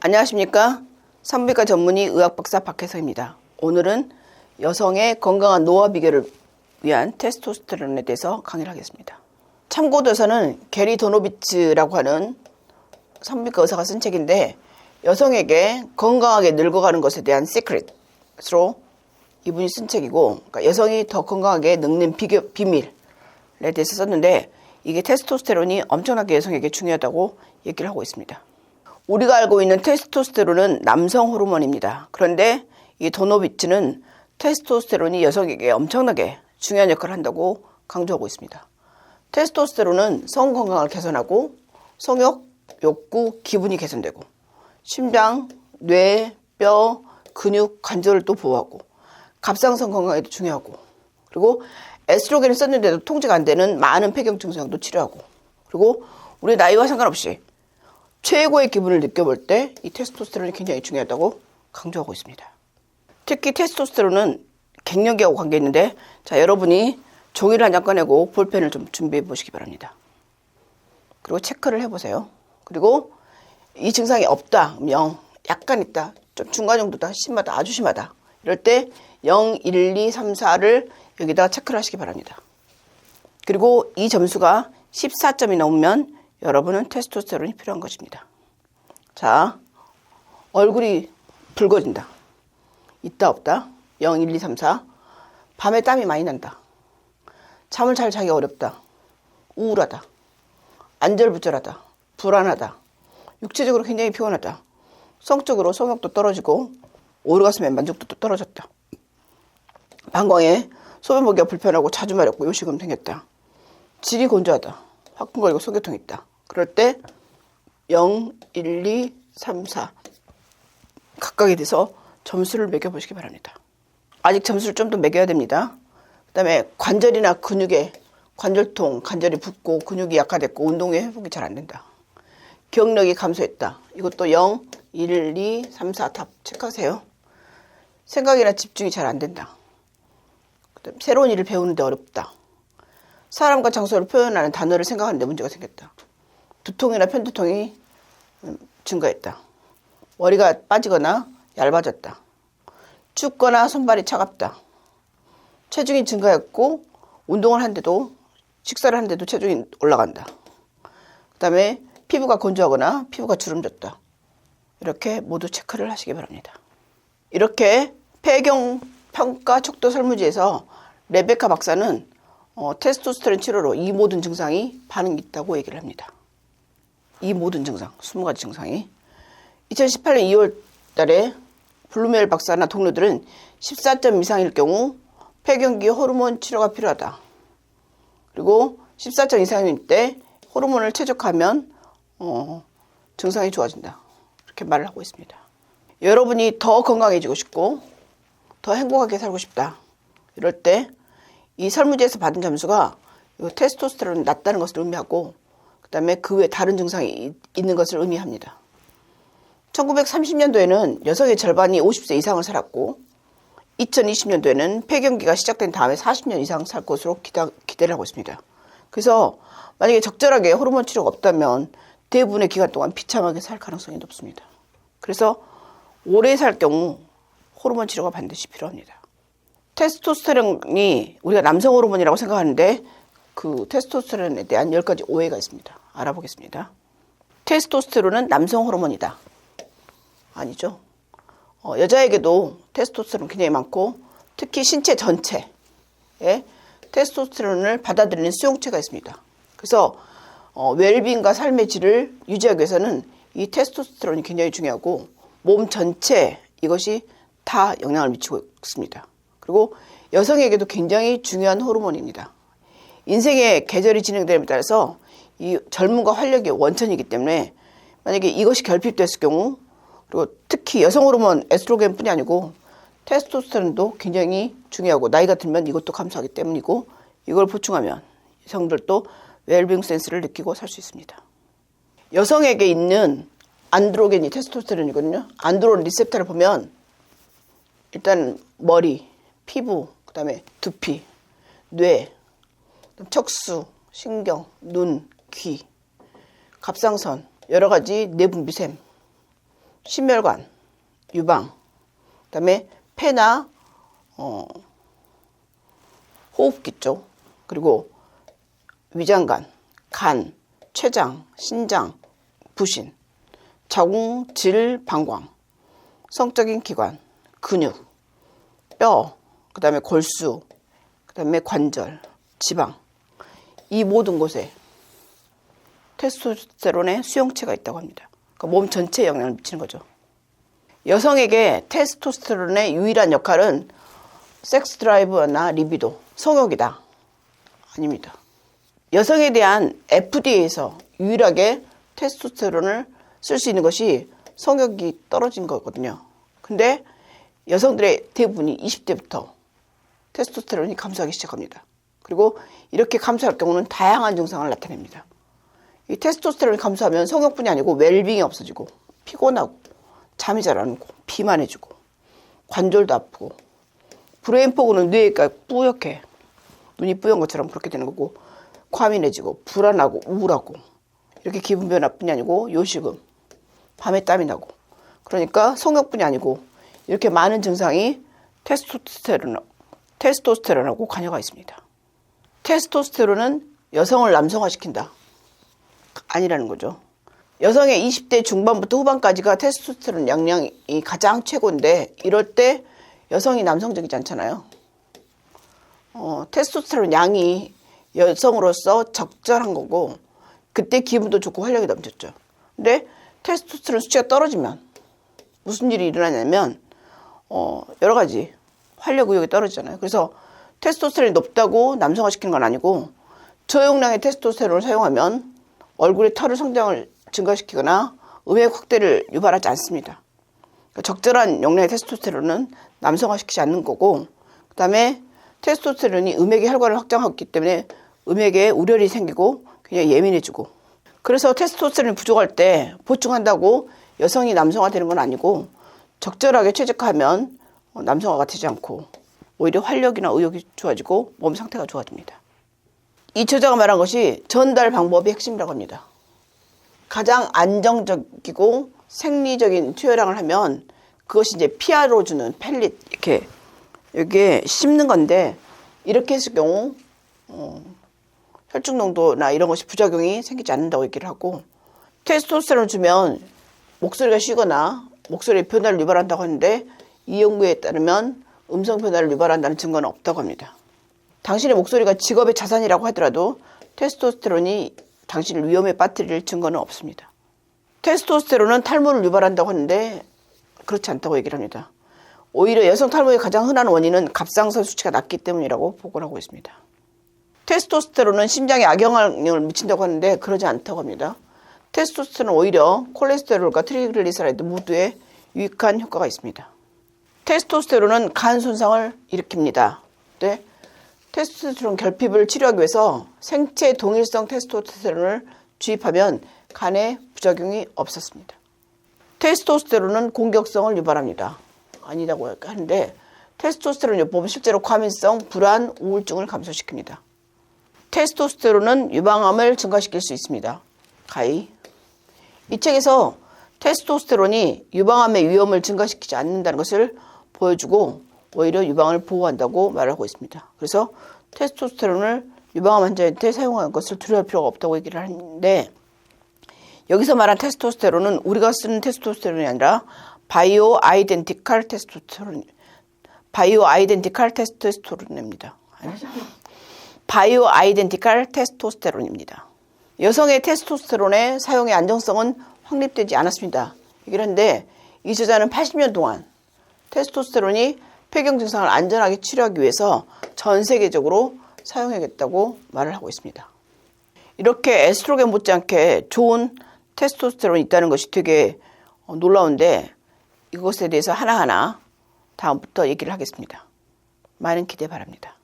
안녕하십니까. 산부인과 전문의 의학박사 박혜성입니다. 오늘은 여성의 건강한 노화 비결을 위한 테스토스테론에 대해서 강의를 하겠습니다. 참고도서는 게리 도노비츠라고 하는 산부인과 의사가 쓴 책인데, 여성에게 건강하게 늙어가는 것에 대한 시크릿으로 이분이 쓴 책이고, 그러니까 여성이 더 건강하게 늙는 비밀에 대해서 썼는데, 이게 테스토스테론이 엄청나게 여성에게 중요하다고 얘기를 하고 있습니다. 우리가 알고 있는 테스토스테론은 남성 호르몬입니다. 그런데 이 도노비츠는 테스토스테론이 여성에게 엄청나게 중요한 역할을 한다고 강조하고 있습니다. 테스토스테론은 성 건강을 개선하고 성욕, 욕구, 기분이 개선되고 심장, 뇌, 뼈, 근육, 관절을 또 보호하고 갑상선 건강에도 중요하고, 그리고 에스트로겐을 썼는데도 통제가 안 되는 많은 폐경 증상도 치료하고, 그리고 우리 나이와 상관없이 최고의 기분을 느껴볼 때 이 테스토스테론이 굉장히 중요하다고 강조하고 있습니다. 특히 테스토스테론은 갱년기하고 관계 있는데, 자, 여러분이 종이를 한 장 꺼내고 볼펜을 좀 준비해 보시기 바랍니다. 그리고 체크를 해보세요. 그리고 이 증상이 없다, 0, 약간 있다, 좀 중간 정도다, 심하다, 아주 심하다, 이럴 때 0, 1, 2, 3, 4를 여기다 체크를 하시기 바랍니다. 그리고 이 점수가 14점이 넘으면 여러분은 테스토스테론이 필요한 것입니다. 자, 얼굴이 붉어진다, 있다 없다, 0, 1, 2, 3, 4. 밤에 땀이 많이 난다, 잠을 잘 자기 어렵다, 우울하다, 안절부절하다, 불안하다, 육체적으로 굉장히 피곤하다, 성적으로 성욕도 떨어지고 오르가슴의 만족도도 떨어졌다, 방광에 소변 보기가 불편하고 자주 마렵고 요식음 생겼다, 질이 건조하다, 화끈거리고 소개통이 있다. 그럴 때 0, 1, 2, 3, 4 각각에 대해서 점수를 매겨보시기 바랍니다. 아직 점수를 좀 더 매겨야 됩니다. 그 다음에 관절이나 근육에 관절통, 관절이 붓고 근육이 약화됐고 운동의 회복이 잘 안 된다, 기억력이 감소했다, 이것도 0, 1, 2, 3, 4 다 체크하세요. 생각이나 집중이 잘 안 된다, 그다음에 새로운 일을 배우는데 어렵다, 사람과 장소를 표현하는 단어를 생각하는데 문제가 생겼다, 두통이나 편두통이 증가했다, 머리가 빠지거나 얇아졌다, 춥거나 손발이 차갑다, 체중이 증가했고 운동을 하는데도, 식사를 하는데도 체중이 올라간다, 그 다음에 피부가 건조하거나 피부가 주름졌다, 이렇게 모두 체크를 하시기 바랍니다. 이렇게 폐경 평가 척도 설문지에서 레베카 박사는 테스토스테론 치료로 이 모든 증상이 반응이 있다고 얘기를 합니다. 이 모든 증상, 20가지 증상이. 2018년 2월 달에 블루멜 박사나 동료들은 14점 이상일 경우 폐경기 호르몬 치료가 필요하다, 그리고 14점 이상일 때 호르몬을 최적화하면 증상이 좋아진다, 이렇게 말을 하고 있습니다. 여러분이 더 건강해지고 싶고 더 행복하게 살고 싶다, 이럴 때 이 설문지에서 받은 점수가 테스토스테론이 낮다는 것을 의미하고, 그 다음에 그 외에 다른 증상이 있는 것을 의미합니다. 1930년도에는 여성의 절반이 50세 이상을 살았고, 2020년도에는 폐경기가 시작된 다음에 40년 이상 살 것으로 기대를 하고 있습니다. 그래서 만약에 적절하게 호르몬 치료가 없다면 대부분의 기간 동안 비참하게 살 가능성이 높습니다. 그래서 오래 살 경우 호르몬 치료가 반드시 필요합니다. 테스토스테론이 우리가 남성 호르몬이라고 생각하는데, 그 테스토스테론에 대한 10가지 오해가 있습니다. 알아보겠습니다. 테스토스테론은 남성 호르몬이다. 아니죠. 여자에게도 테스토스테론 굉장히 많고, 특히 신체 전체에 테스토스테론을 받아들이는 수용체가 있습니다. 그래서 웰빙과 삶의 질을 유지하기 위해서는 이 테스토스테론이 굉장히 중요하고, 몸 전체에 이것이 다 영향을 미치고 있습니다. 그리고 여성에게도 굉장히 중요한 호르몬입니다. 인생의 계절이 진행됨에 따라서 이 젊음과 활력의 원천이기 때문에, 만약에 이것이 결핍됐을 경우, 그리고 특히 여성 호르몬 에스트로겐뿐이 아니고 테스토스테론도 굉장히 중요하고, 나이가 들면 이것도 감소하기 때문이고, 이걸 보충하면 여성들도 웰빙 센스를 느끼고 살 수 있습니다. 여성에게 있는 안드로겐이 테스토스테론이거든요. 안드로겐 리셉터를 보면 일단 머리, 피부, 그 다음에 두피, 뇌, 척수, 신경, 눈, 귀, 갑상선, 여러 가지 내분비샘, 심혈관, 유방, 그다음에 폐나 호흡기 쪽, 그리고 위장관, 간, 췌장, 신장, 부신, 자궁, 질, 방광, 성적인 기관, 근육, 뼈, 그 다음에 골수, 그 다음에 관절, 지방, 이 모든 곳에 테스토스테론의 수용체가 있다고 합니다. 그러니까 몸 전체에 영향을 미치는 거죠. 여성에게 테스토스테론의 유일한 역할은 섹스 드라이브나 리비도, 성욕이다. 아닙니다. 여성에 대한 FDA에서 유일하게 테스토스테론을 쓸 수 있는 것이 성욕이 떨어진 거거든요. 근데 여성들의 대부분이 20대부터 테스토스테론이 감소하기 시작합니다. 그리고 이렇게 감소할 경우는 다양한 증상을 나타냅니다. 이 테스토스테론이 감소하면 성욕뿐이 아니고 웰빙이 없어지고 피곤하고 잠이 잘 안 오고 비만해지고 관절도 아프고 브레인포그는 뇌가 뿌옇게 눈이 뿌연 것처럼 그렇게 되는 거고 과민해지고 불안하고 우울하고 이렇게 기분 변화뿐이 아니고 요식음, 밤에 땀이 나고 그러니까 성욕뿐이 아니고 이렇게 많은 증상이 테스토스테론하고 관여가 있습니다. 테스토스테론은 여성을 남성화시킨다. 아니라는 거죠. 여성의 20대 중반부터 후반까지가 테스토스테론 양량이 가장 최고인데 이럴 때 여성이 남성적이지 않잖아요. 테스토스테론 양이 여성으로서 적절한 거고 그때 기분도 좋고 활력이 넘쳤죠. 근데 테스토스테론 수치가 떨어지면 무슨 일이 일어나냐면 여러 가지 활력 의욕이 떨어지잖아요. 그래서 테스토스테론이 높다고 남성화시키는 건 아니고 저용량의 테스토스테론을 사용하면 얼굴의 털의 성장을 증가시키거나 음액 확대를 유발하지 않습니다. 그러니까 적절한 용량의 테스토스테론은 남성화시키지 않는 거고 그 다음에 테스토스테론이 음액의 혈관을 확장하기 때문에 음액에 우려이 생기고 굉장히 예민해지고 그래서 테스토스테론이 부족할 때 보충한다고 여성이 남성화 되는 건 아니고 적절하게 최적화하면 남성화가 되지 않고 오히려 활력이나 의욕이 좋아지고 몸 상태가 좋아집니다. 이 저자가 말한 것이 전달 방법의 핵심이라고 합니다. 가장 안정적이고 생리적인 투여량을 하면 그것이 이제 피아로 주는 펠릿 이렇게 여기에 씹는 건데 이렇게 했을 경우 혈중 농도나 이런 것이 부작용이 생기지 않는다고 얘기를 하고 테스토스테론을 주면 목소리가 쉬거나 목소리의 변화를 유발한다고 하는데 이 연구에 따르면 음성 변화를 유발한다는 증거는 없다고 합니다. 당신의 목소리가 직업의 자산이라고 하더라도 테스토스테론이 당신을 위험에 빠뜨릴 증거는 없습니다. 테스토스테론은 탈모를 유발한다고 하는데 그렇지 않다고 얘기를 합니다. 오히려 여성 탈모의 가장 흔한 원인은 갑상선 수치가 낮기 때문이라고 보고를 하고 있습니다. 테스토스테론은 심장에 악영향을 미친다고 하는데 그러지 않다고 합니다. 테스토스테론은 오히려 콜레스테롤과 트리글리세라이드 모두에 유익한 효과가 있습니다. 테스토스테론은 간 손상을 일으킵니다. 네? 테스토스테론 결핍을 치료하기 위해서 생체 동일성 테스토스테론을 주입하면 간에 부작용이 없었습니다. 테스토스테론은 공격성을 유발합니다. 아니라고 하는데 테스토스테론 요법은 실제로 과민성, 불안, 우울증을 감소시킵니다. 테스토스테론은 유방암을 증가시킬 수 있습니다. 가히. 이 책에서 테스토스테론이 유방암의 위험을 증가시키지 않는다는 것을 보여주고 오히려 유방을 보호한다고 말하고 있습니다. 그래서 테스토스테론을 유방암 환자한테 사용하는 것을 두려워할 필요가 없다고 얘기를 하는데 여기서 말한 테스토스테론은 우리가 쓰는 테스토스테론이 아니라 바이오 아이덴티칼 테스토스테론입니다. 바이오 아이덴티칼 테스토스테론입니다. 여성의 테스토스테론의 사용의 안정성은 확립되지 않았습니다. 얘기를 하는데 이 저자는 80년 동안 테스토스테론이 폐경 증상을 안전하게 치료하기 위해서 전 세계적으로 사용하겠다고 말을 하고 있습니다. 이렇게 에스트로겐 못지않게 좋은 테스토스테론이 있다는 것이 되게 놀라운데 이것에 대해서 하나하나 다음부터 얘기를 하겠습니다. 많은 기대 바랍니다.